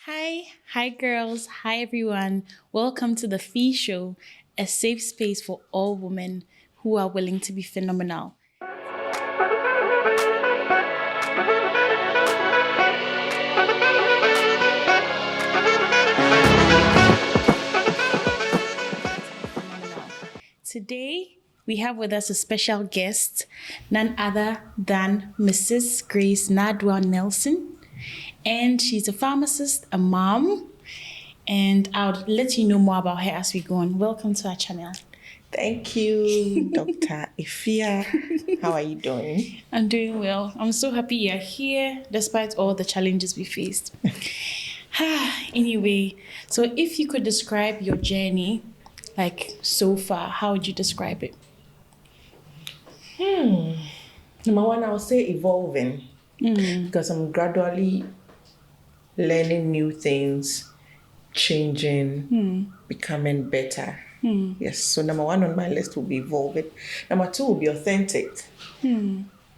Hi girls, hi everyone. Welcome to the Phee Show, a safe space for all women who are willing to be phenomenal. Today, we have with us a special guest, none other than Mrs. Grace Nadwa Nelson. And she's a pharmacist, a mom, and I'll let you know more about her as we go on. Welcome to our channel. Thank you, Dr. Afia. How are you doing? I'm doing well. I'm so happy you're here despite all the challenges we faced. Anyway, so if you could describe your journey, like so far, how would you describe it? Number one, I would say evolving because I'm gradually learning new things, changing, becoming better. Yes, so number one on my list will be evolving. Number two will be authentic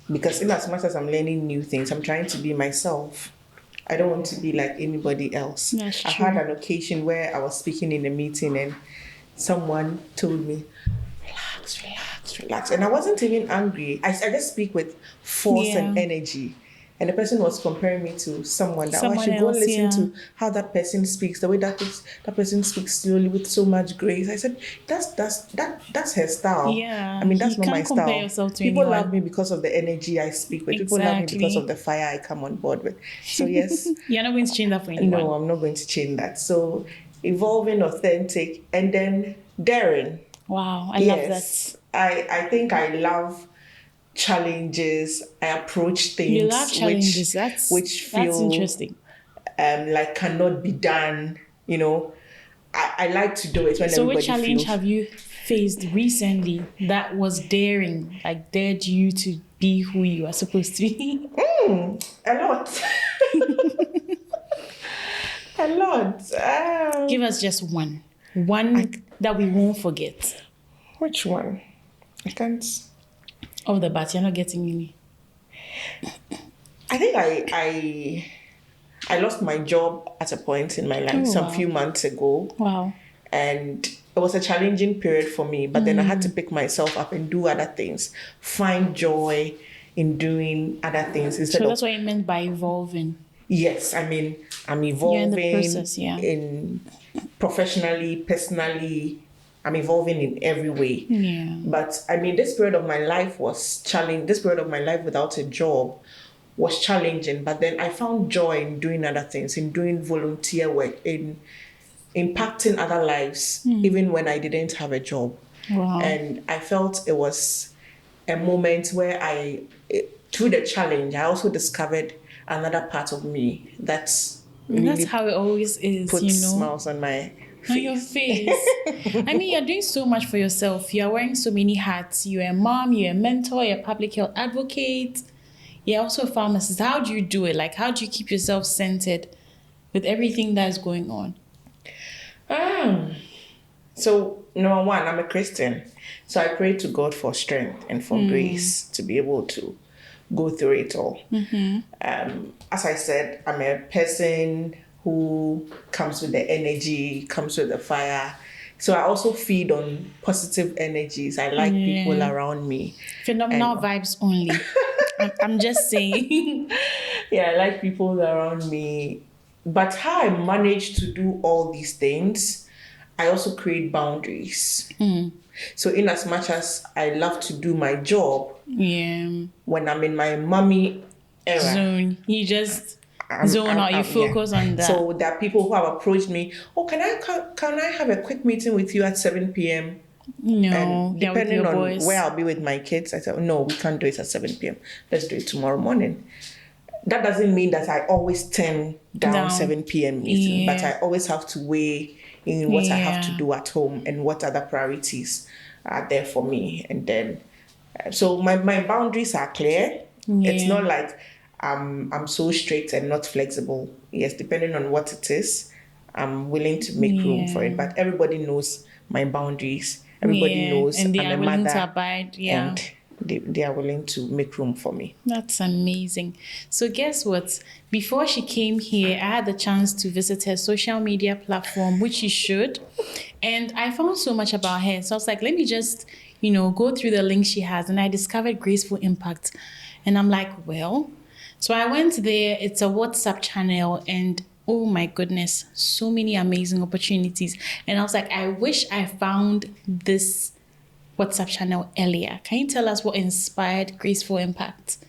because in as much as I'm learning new things, I'm trying to be myself. I don't want to be like anybody else. That's I true. had an occasion where I was speaking in a meeting and someone told me, relax. And I wasn't even angry. I just speak with force and energy. And the person was comparing me to someone that I should go else, listen to how that person speaks, the way that person speaks slowly with so much grace. I said, that's her style. Yeah, I mean, that's you not my can't compare style. yourself to People anyone. love me because of the energy I speak with. People love me because of the fire I come on board with. So yes. You're not going to change that for anyone. No, I'm not going to change that. So evolving, authentic, and then daring. Wow, I love that. I think I love challenges. I approach things You love challenges. which feel that's interesting. Like cannot be done. You know, I like to do it when So everybody which challenge feels. have you faced recently that was daring, like dared you to be who you are supposed to be? A lot. A lot. Give us just one that we won't forget. Which one? I can't. Of the bat, you're not getting any. I think I lost my job at a point in my life some few months ago. Wow. And it was a challenging period for me, but then I had to pick myself up and do other things, find joy in doing other things instead So of. that's what you meant by evolving. Yes, I mean, I'm evolving in the process, in professionally, personally. I'm evolving in every way. Yeah. But I mean, this period of my life was challenging. This period of my life without a job was challenging. But then I found joy in doing other things, in doing volunteer work, in impacting other lives, even when I didn't have a job. Wow. And I felt it was a moment where through the challenge, I also discovered another part of me that's really that's how it always is, puts you know. smiles on my face. On your face. I mean, you're doing so much for yourself. You're wearing so many hats. You're a mom, you're a mentor, you're a public health advocate. You're also a pharmacist. How do you do it? Like, how do you keep yourself centered with everything that's going on? So, number one, I'm a Christian. So I pray to God for strength and for grace to be able to go through it all. As I said, I'm a person who comes with the energy, comes with the fire. So I also feed on positive energies. I like people around me. Phenomenal vibes only. I'm just saying. Yeah, I like people around me. But how I manage to do all these things, I also create boundaries. So in as much as I love to do my job, when I'm in my mommy era, zone, you just zone out, you focus on that. So there are people who have approached me, can I have a quick meeting with you at 7 p.m.? No, and depending on boys. where I'll be with my kids, I said, no, we can't do it at 7 p.m. Let's do it tomorrow morning. That doesn't mean that I always turn down 7 p.m. meeting, but I always have to weigh in what I have to do at home and what other priorities are there for me. And then, so my boundaries are clear. It's not like I'm so strict and not flexible. Yes, depending on what it is, I'm willing to make room for it. But everybody knows my boundaries. Everybody knows and they I'm are a willing mother to abide. and they are willing to make room for me. That's amazing. So guess what? Before she came here, I had the chance to visit her social media platform, which you should. And I found so much about her. So I was like, let me just, go through the links she has. And I discovered Graceful Impact. And I'm like, well, so I went there. It's a WhatsApp channel. And oh my goodness, so many amazing opportunities. And I was like, I wish I found this WhatsApp channel earlier. Can you tell us what inspired Graceful Impact?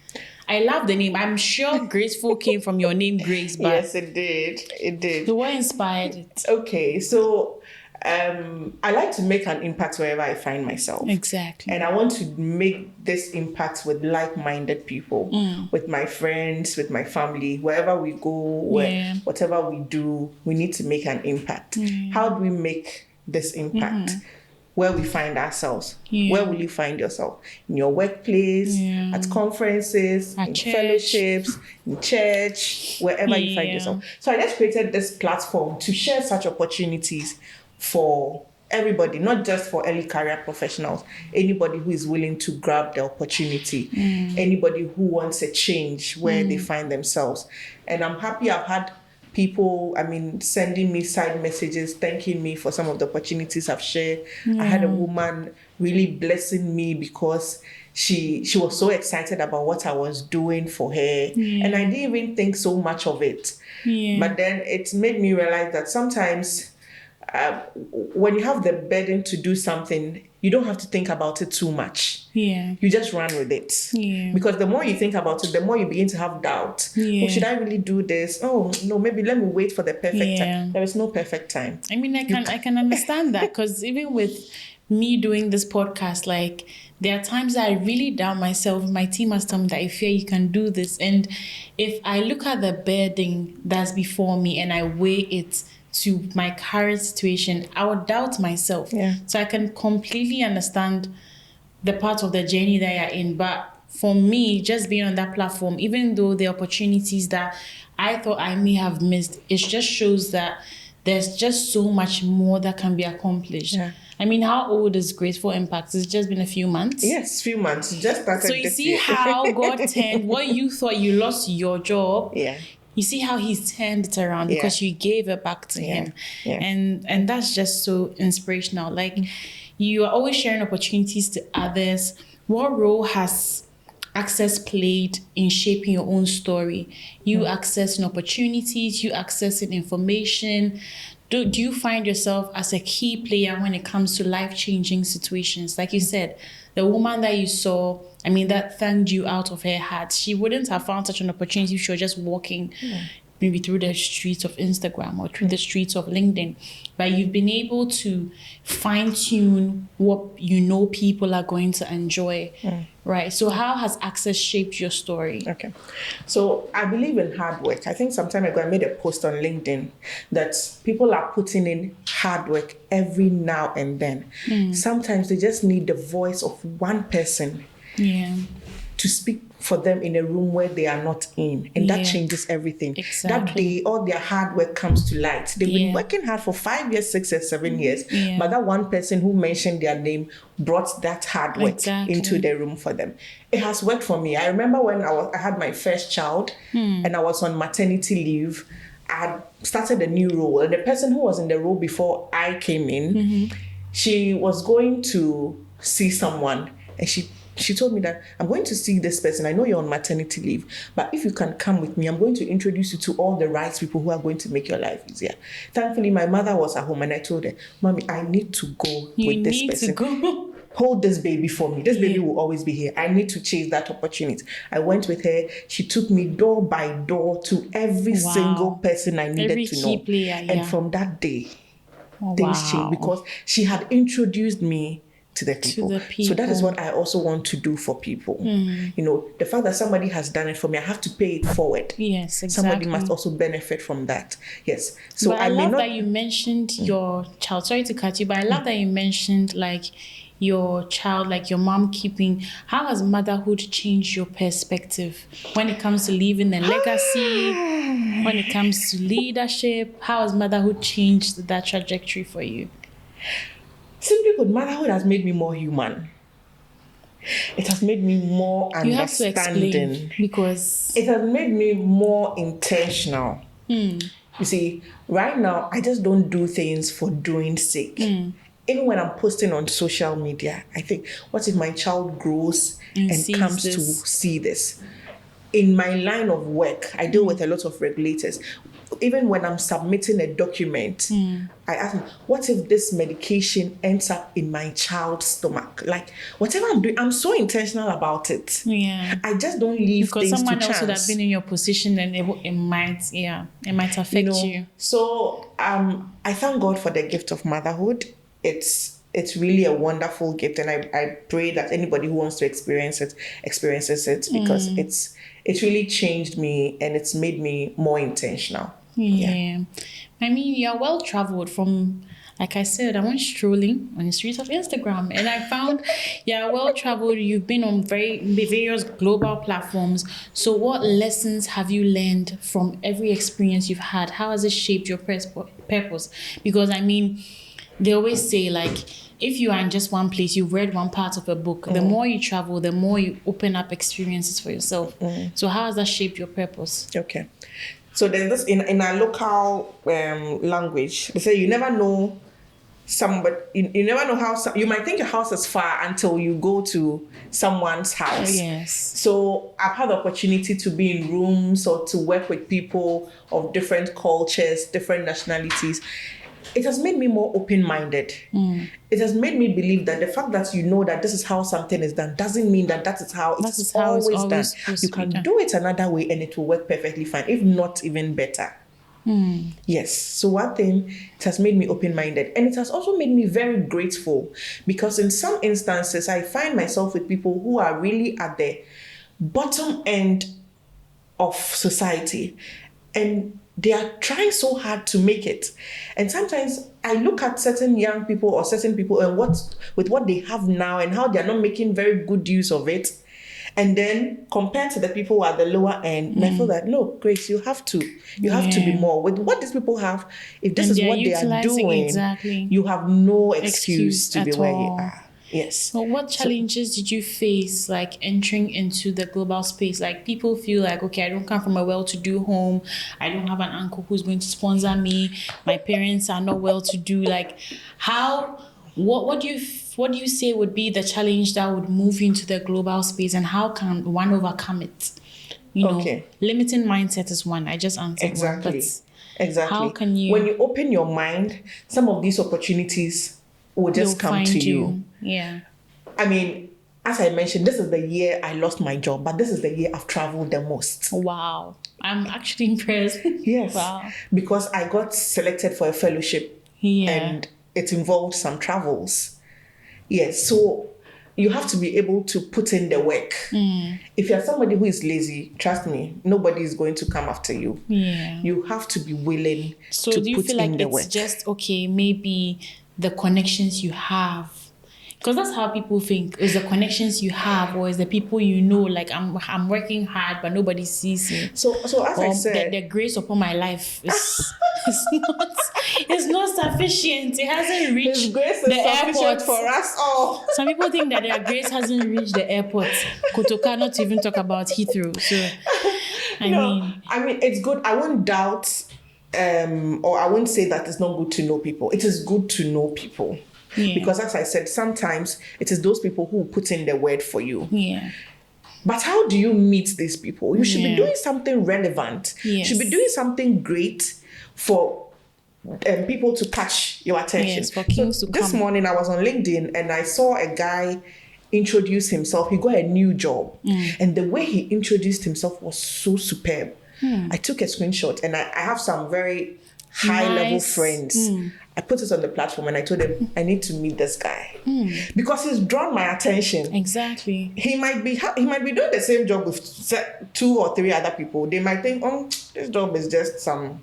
I love the name. I'm sure Graceful came from your name, Grace. But yes, it did. It did. So what inspired it? Okay, so I like to make an impact wherever I find myself. Exactly. And I want to make this impact with like-minded people, with my friends, with my family, wherever we go, whatever we do, we need to make an impact. How do we make this impact? Where we find ourselves. Where will you find yourself? In your workplace, at conferences, in fellowships, in church, wherever you find yourself. So I just created this platform to share such opportunities for everybody, not just for early career professionals, anybody who is willing to grab the opportunity, anybody who wants a change where they find themselves. And I'm happy I've had people, sending me side messages, thanking me for some of the opportunities I've shared. I had a woman really blessing me because she was so excited about what I was doing for her. And I didn't even think so much of it. But then it made me realize that sometimes when you have the burden to do something, you don't have to think about it too much. You just run with it. Because the more you think about it, the more you begin to have doubt. Oh, should I really do this? Oh, no, maybe let me wait for the perfect time. There is no perfect time. I can understand that, because even with me doing this podcast, like, there are times that I really doubt myself. My team has told me that, Afia, you can do this. And if I look at the burden that's before me and I weigh it to my current situation, I would doubt myself. So I can completely understand the part of the journey that you're in. But for me, just being on that platform, even though the opportunities that I thought I may have missed, it just shows that there's just so much more that can be accomplished. How old is Graceful Impact? It's just been a few months? Yes, few months. Just started. So you see how God turned what you thought you lost your job. You see how he's turned it around because you gave it back to him. And that's just so inspirational. Like, you are always sharing opportunities to others. What role has access played in shaping your own story? You accessing opportunities, you accessing information. Do you find yourself as a key player when it comes to life-changing situations? Like you said, the woman that you saw, that thanked you out of her heart, she wouldn't have found such an opportunity if she was just walking maybe through the streets of Instagram or through the streets of LinkedIn. But you've been able to fine-tune what people are going to enjoy. Right. So how has access shaped your story? Okay. So I believe in hard work. I think some time ago I made a post on LinkedIn that people are putting in hard work every now and then. Sometimes they just need the voice of one person to speak for them in a room where they are not in. And that changes everything. That day, all their hard work comes to light. They've been working hard for 5 years, 6 years, 7 years. But that one person who mentioned their name brought that hard work into the room for them. It has worked for me. I remember when I had my first child and I was on maternity leave. I had started a new role. And the person who was in the role before I came in, she was going to see someone. And she told me that, I'm going to see this person. I know you're on maternity leave, but if you can come with me, I'm going to introduce you to all the right people who are going to make your life easier. Thankfully, my mother was at home and I told her, Mommy, I need to go with this person. You need to go. Hold this baby for me. This baby will always be here. I need to chase that opportunity. I went with her. She took me door by door to every single person I needed to know. Player, and from that day, things changed because she had introduced me to the people. So that is what I also want to do for people. The fact that somebody has done it for me, I have to pay it forward. Yes, exactly. Somebody must also benefit from that. Yes. So but I love that you mentioned your child. Sorry to cut you, but I love that you mentioned like your child, like your mom keeping. How has motherhood changed your perspective when it comes to leaving a legacy, when it comes to leadership? How has motherhood changed that trajectory for you? Simply put, motherhood has made me more human. It has made me more You have to explain understanding. because It has made me more intentional. You see, right now, I just don't do things for doing sake. Even when I'm posting on social media, I think, what if my child grows and sees comes this. to see this? In my line of work, I deal with a lot of regulators. Even when I'm submitting a document, I ask them, what if this medication ends up in my child's stomach? Like, whatever I'm doing, I'm so intentional about it. Yeah. I just don't leave Because things someone to else would have chance. been in your position and it might affect you. So I thank God for the gift of motherhood. It's really a wonderful gift, and I pray that anybody who wants to experiences it, because it's really changed me and it's made me more intentional. Yeah. I mean, you're well traveled from, like I said, I went strolling on the streets of Instagram and I found you're well traveled. You've been on various global platforms. So what lessons have you learned from every experience you've had? How has it shaped your purpose? Because I mean, they always say, like, if you are in just one place, you've read one part of a book, the more you travel, the more you open up experiences for yourself. So how has that shaped your purpose? Okay. So there's this in our local language, they say you never know somebody, you never know how, you might think your house is far until you go to someone's house. Yes. So I've had the opportunity to be in rooms or to work with people of different cultures, different nationalities. It has made me more open-minded. It has made me believe that the fact that you know that this is how something is done doesn't mean that is how it's always done. You can do it another way and it will work perfectly fine, if not even better. Yes. So one thing, it has made me open-minded, and it has also made me very grateful, because in some instances I find myself with people who are really at the bottom end of society, and they are trying so hard to make it. And sometimes I look at certain young people or certain people and what they have now and how they're not making very good use of it. And then compared to the people who are at the lower end, and I feel that, no, Grace, you have to be more. With what these people have, if this is what they are doing, you have no excuse to be where you are. Yes. So what challenges did you face, like, entering into the global space? Like, people feel like, okay, I don't come from a well-to-do home. I don't have an uncle who's going to sponsor me. My parents are not well-to-do. Like, what do you say would be the challenge that would move you into the global space, and how can one overcome it? Limiting mindset is one. I just answered exactly. Exactly. How can you? When you open your mind, some of these opportunities will just come to you. Yeah. I mean, as I mentioned, this is the year I lost my job, but this is the year I've traveled the most. Wow. I'm actually impressed. Yes. Wow. Because I got selected for a fellowship. Yeah. And it involved some travels. Yes. So you have to be able to put in the work. If you're somebody who is lazy, trust me, nobody is going to come after you. Yeah. You have to be willing so to do you put feel like in the it's work. just, okay, maybe the connections you have? Because that's how people think. Is the connections you have, or is the people you know, like, I'm working hard but nobody sees me. So as I said, the grace upon my life is it's not sufficient. It hasn't reached His grace the is sufficient airport for us all. Some people think that their grace hasn't reached the airport. Kotoka, not to even talk about Heathrow. So I mean it's good. I won't doubt or I won't say that it's not good to know people. It is good to know people. Yeah. Because as I said, sometimes it is those people who put in the word for you. Yeah. But how do you meet these people? You should be doing something relevant. Yes. You should be doing something great for people to catch your attention. Yes, for kings to come. This morning I was on LinkedIn and I saw a guy introduce himself. He got a new job. And the way he introduced himself was so superb. I took a screenshot, and I have some very high-level friends. I put it on the platform and I told them, I need to meet this guy because he's drawn my attention. Exactly. He might be doing the same job with 2 or 3 other people. They might think, this job is just some,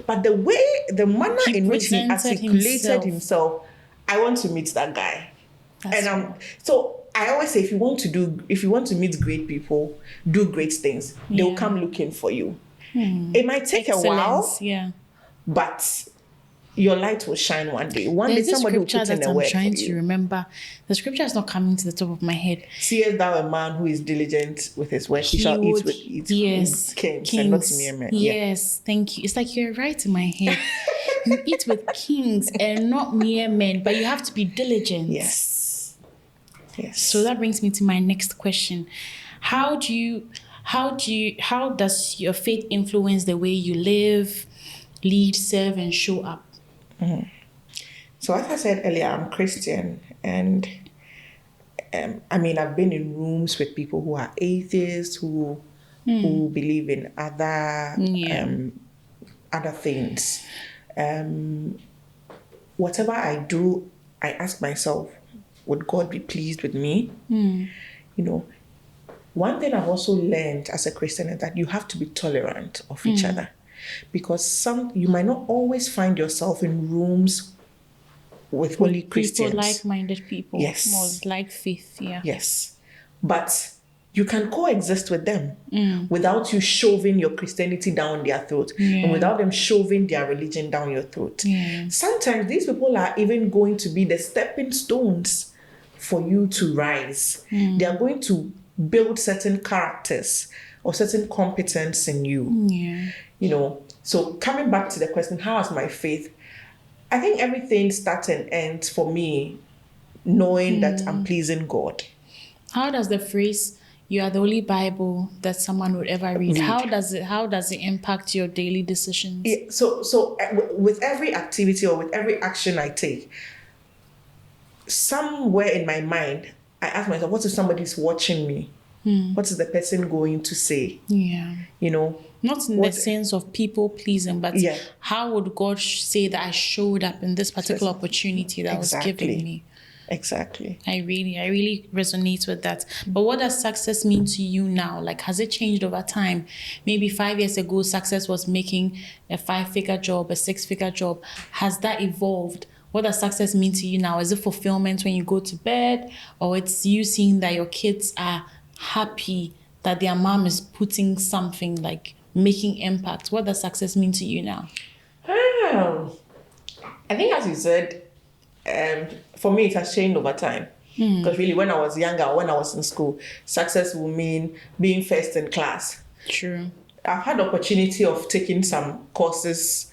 but the manner in which he articulated himself, I want to meet that guy. So I always say, if you want to meet great people, do great things. They will come looking for you. It might take a while, yeah, but your light will shine one day. One There's day this somebody will scripture put in that a I'm word trying for to you. remember. The scripture is not coming to the top of my head. Seest thou a man who is diligent with his work, he shall eat with kings and not mere men. Yes, thank you. It's like you're right in my head. You eat with kings and not mere men, but you have to be diligent. Yes. So that brings me to my next question. How does your faith influence the way you live, lead, serve, and show up? Mm-hmm. So as I said earlier, I'm Christian, and I've been in rooms with people who are atheists, who believe in other things. Whatever I do, I ask myself, would God be pleased with me? One thing I've also learned as a Christian is that you have to be tolerant of each other, because you might not always find yourself in rooms with only Christians. People, like-minded people. Yes. More like faith, yeah. Yes. But you can coexist with them without you shoving your Christianity down their throat and without them shoving their religion down your throat. Yeah. Sometimes these people are even going to be the stepping stones for you to rise. They are going to build certain characters or certain competence in you. Yeah. So coming back to the question, how has my faith? I think everything starts and ends for me knowing that I'm pleasing God. How does the phrase "you are the only Bible that someone would ever read"? How does it impact your daily decisions? Yeah, so with every activity or with every action I take, somewhere in my mind, I ask myself, what if somebody's watching me? What is the person going to say? Yeah. Not in the sense of people pleasing, but how would God say that I showed up in this particular opportunity that was given me? Exactly. I really resonate with that. But what does success mean to you now? Like, has it changed over time? Maybe 5 years ago, success was making a 5-figure job, a 6-figure job. Has that evolved? What does success mean to you now? Is it fulfillment when you go to bed? Or it's you seeing that your kids are happy, that their mom is putting something, like making impact? What does success mean to you now? I think, as you said, for me, it has changed over time. Because really, when I was younger, when I was in school, success will mean being first in class. True. I've had the opportunity of taking some courses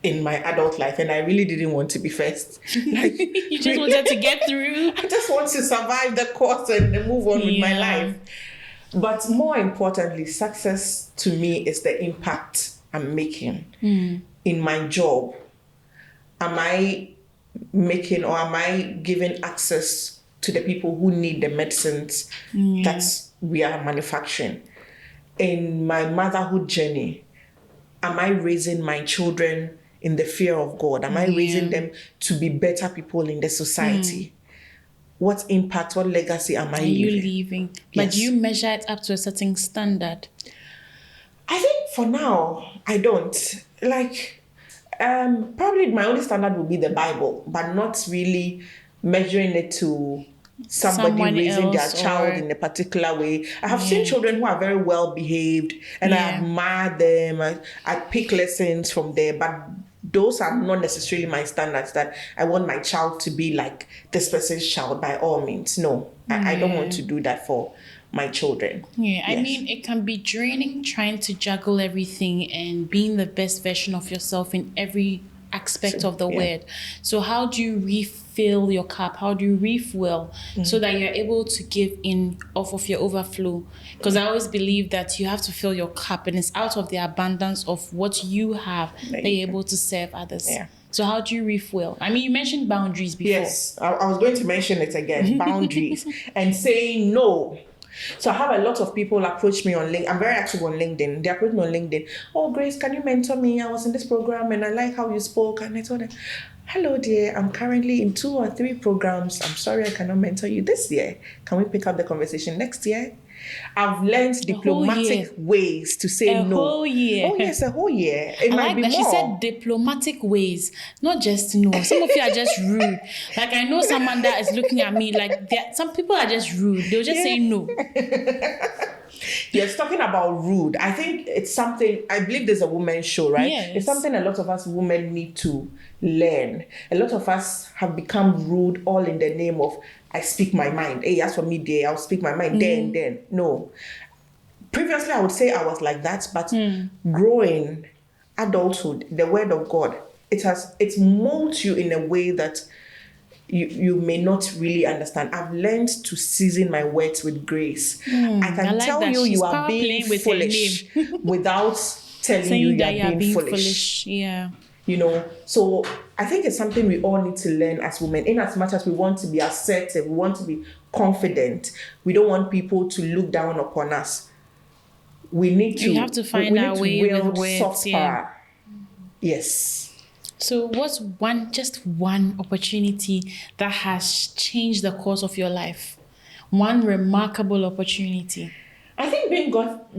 in my adult life, and I really didn't want to be first. Like, you just wanted to get through. I just want to survive the course and move on with my life. But more importantly, success to me is the impact I'm making in my job. Am I making, or am I giving access to the people who need the medicines that we are manufacturing? In my motherhood journey, am I raising my children in the fear of God? Am I raising them to be better people in the society? What impact, what legacy am I leaving? But do you measure it up to a certain standard? I think for now, I don't. Like, probably my only standard would be the Bible, but not really measuring it to somebody raising their child in a particular way. I have seen children who are very well behaved, and I admire them. I pick lessons from there, but those are not necessarily my standards that I want my child to be like this person's child by all means. No, I don't want to do that for my children. I mean, it can be draining trying to juggle everything and being the best version of yourself in every aspect of the word. So how do you refill your cup? How do you refuel so that you're able to give in off of your overflow? Because I always believe that you have to fill your cup, and it's out of the abundance of what you have that you're able to serve others. So how do you refuel? I mean, you mentioned boundaries before. Yes, I was going to mention it again. Boundaries and saying no. So I have a lot of people approach me on LinkedIn. I'm very active on LinkedIn. They approach me on LinkedIn. Oh, Grace, can you mentor me? I was in this program and I like how you spoke. And I told them, hello, dear. I'm currently in 2 or 3 programs. I'm sorry I cannot mentor you this year. Can we pick up the conversation next year? I've learned diplomatic ways to say no. A whole year. Oh, yes, a whole year. It might like be that more. She said diplomatic ways, not just no. Some of you are just rude. Like, I know someone that is looking at me like that. Some people are just rude. They'll just say no. Yes, talking about rude, I think it's something, I believe there's a women's show, right? Yes. It's something a lot of us women need to learn. A lot of us have become rude all in the name of, I speak my mind. Hey, as for me, there, I'll speak my mind there and then. No. Previously, I would say I was like that, but growing, adulthood, the word of God, it's molds you in a way that you may not really understand. I've learned to season my words with grace. I can like tell that. you She's are being playing with her foolish without telling saying you that are being foolish. Yeah. You know, so I think it's something we all need to learn as women. In as much as we want to be assertive, we want to be confident, we don't want people to look down upon us. We need to. We have to find our way with words. Soft power. Yes. So what's just one opportunity that has changed the course of your life? One remarkable opportunity. I think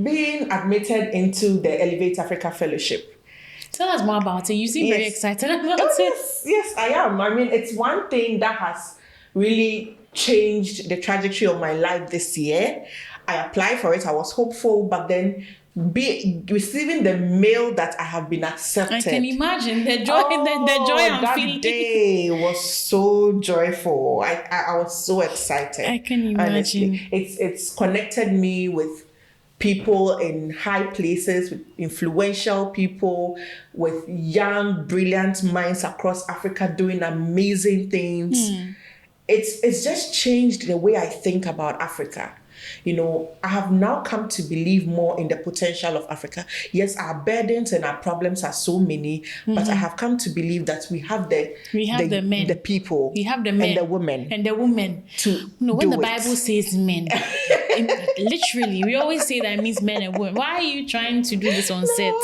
being admitted into the Elevate Africa Fellowship. Tell us more about it. You seem very excited about it. Yes, I am. I mean, it's one thing that has really changed the trajectory of my life this year. I applied for it. I was hopeful, but then receiving the mail that I have been accepted. I can imagine the joy, the joy I'm feeling. That day was so joyful. I was so excited. I can imagine. Honestly. It's connected me with people in high places, with influential people, with young, brilliant minds across Africa doing amazing things. It's just changed the way I think about Africa. You know, I have now come to believe more in the potential of Africa. Yes, our burdens and our problems are so many, but I have come to believe that we have the men, the people, we have the men, and the women, to when the Bible says men, literally, we always say that it means men and women. Why are you trying to do this on set?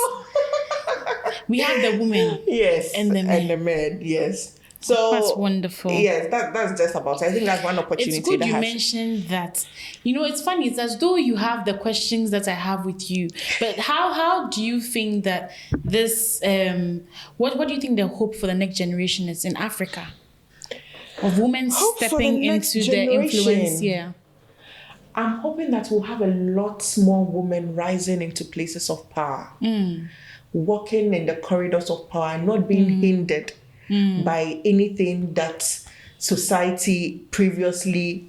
We have the women, yes, and the men, yes. So that's wonderful. Yes, that's just about it. I think that's one opportunity. It's good you mentioned that. You know, it's funny. It's as though you have the questions that I have with you. But how do you think that this? What do you think the hope for the next generation is in Africa? Of women stepping into the influence. Yeah. I'm hoping that we'll have a lot more women rising into places of power, walking in the corridors of power, not being hindered by anything that society previously,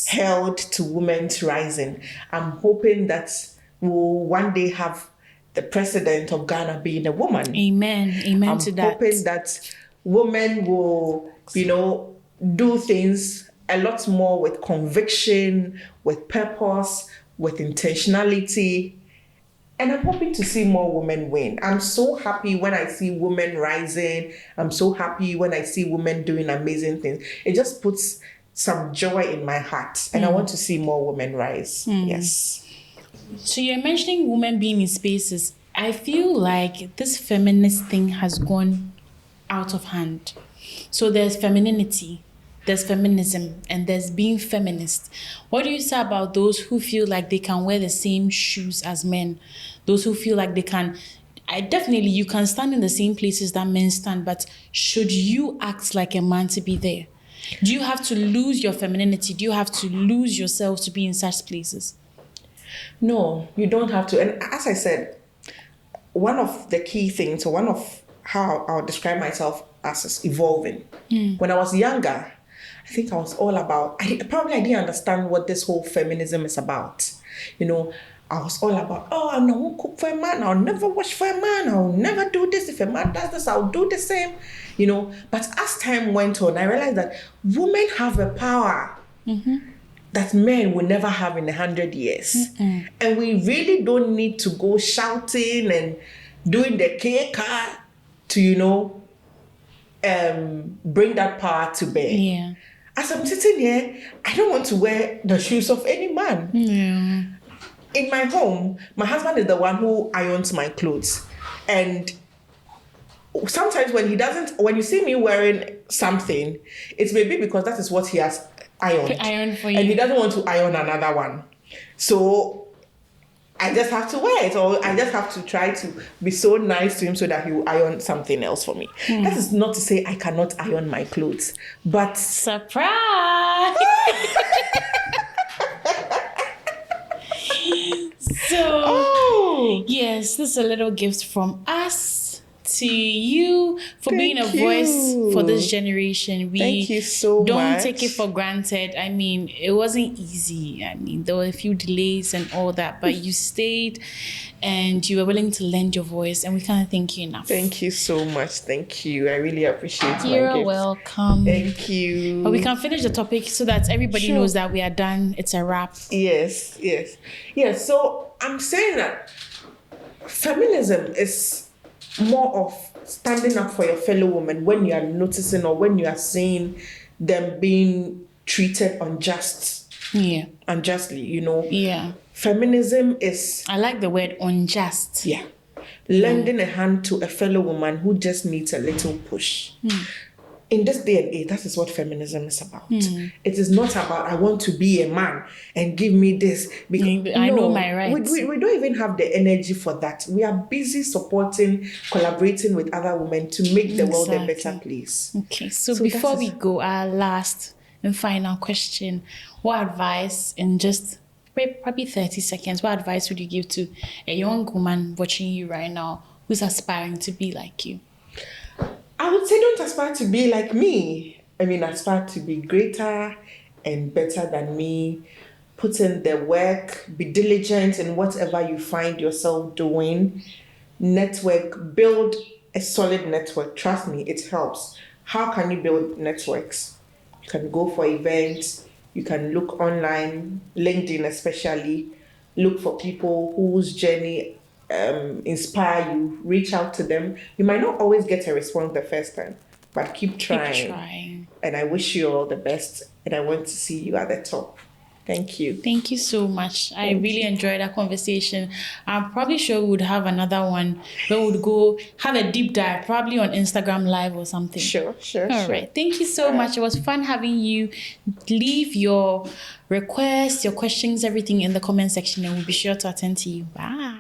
held to women's rising. I'm hoping that we'll one day have the president of Ghana being a woman. Amen to that. I'm hoping that women will, do things a lot more with conviction, with purpose, with intentionality. And I'm hoping to see more women win. I'm so happy when I see women rising. I'm so happy when I see women doing amazing things. It just puts some joy in my heart. And I want to see more women rise. Yes. So you're mentioning women being in spaces. I feel like this feminist thing has gone out of hand. So there's femininity, there's feminism, and there's being feminist. What do you say about those who feel like they can wear the same shoes as men? Those who feel like they can, you can stand in the same places that men stand, but should you act like a man to be there? Do you have to lose your femininity? Do you have to lose yourself to be in such places? No, you don't have to. And as I said, one of the key things, or one of how I'll describe myself as evolving. When I was younger, I think I was all about, I didn't understand what this whole feminism is about. I was all about, I won't cook for a man, I'll never wash for a man, I'll never do this. If a man does this, I'll do the same. But as time went on, I realized that women have a power that men will never have in 100 years. And we really don't need to go shouting and doing the cake to, bring that power to bear. Yeah. As I'm sitting here, I don't want to wear the shoes of any man. Yeah. In my home, my husband is the one who irons my clothes. And sometimes when you see me wearing something, it's maybe because that is what he has ironed for you. And he doesn't want to iron another one. So I just have to wear it, or I just have to try to be so nice to him so that he will iron something else for me. That is not to say I cannot iron my clothes, but surprise! Oh, yes, this is a little gift from us to you for being a Thank voice you. for this generation. We Thank you so don't much. take it for granted. I mean, it wasn't easy. I mean, there were a few delays and all that, but you stayed and you were willing to lend your voice, and we can't thank you enough. Thank you so much. Thank you. I really appreciate my You're gift. welcome. Thank you. But we can finish the topic so that everybody Sure. knows that we are done. It's a wrap. Yes. So I'm saying that feminism is more of standing up for your fellow woman when you are noticing or when you are seeing them being treated Yeah. unjustly, you know. Yeah. Feminism is I like the word unjust. lending a hand to a fellow woman who just needs a little push. In this day and age, that is what feminism is about. It is not about, I want to be a man and give me this. Because, I know my rights. We don't even have the energy for that. We are busy supporting, collaborating with other women to make the world a better place. Okay, so before we go, our last and final question, what advice in just probably 30 seconds, what advice would you give to a young woman watching you right now who's aspiring to be like you? I would say don't aspire to be like me. I mean, aspire to be greater and better than me. Put in the work, be diligent in whatever you find yourself doing. Network, build a solid network. Trust me, it helps. How can you build networks? You can go for events. You can look online, LinkedIn especially. Look for people whose journey inspire you. Reach out to them. You might not always get a response the first time, but keep trying. And I wish you all the best. And I want to see you at the top. Thank you. Thank you so much. I really enjoyed that conversation. I'm probably sure we would have another one where we would go have a deep dive, probably on Instagram Live or something. Sure. All right. Thank you so much. It was fun having you. Leave your requests, your questions, everything in the comment section, and we'll be sure to attend to you. Bye.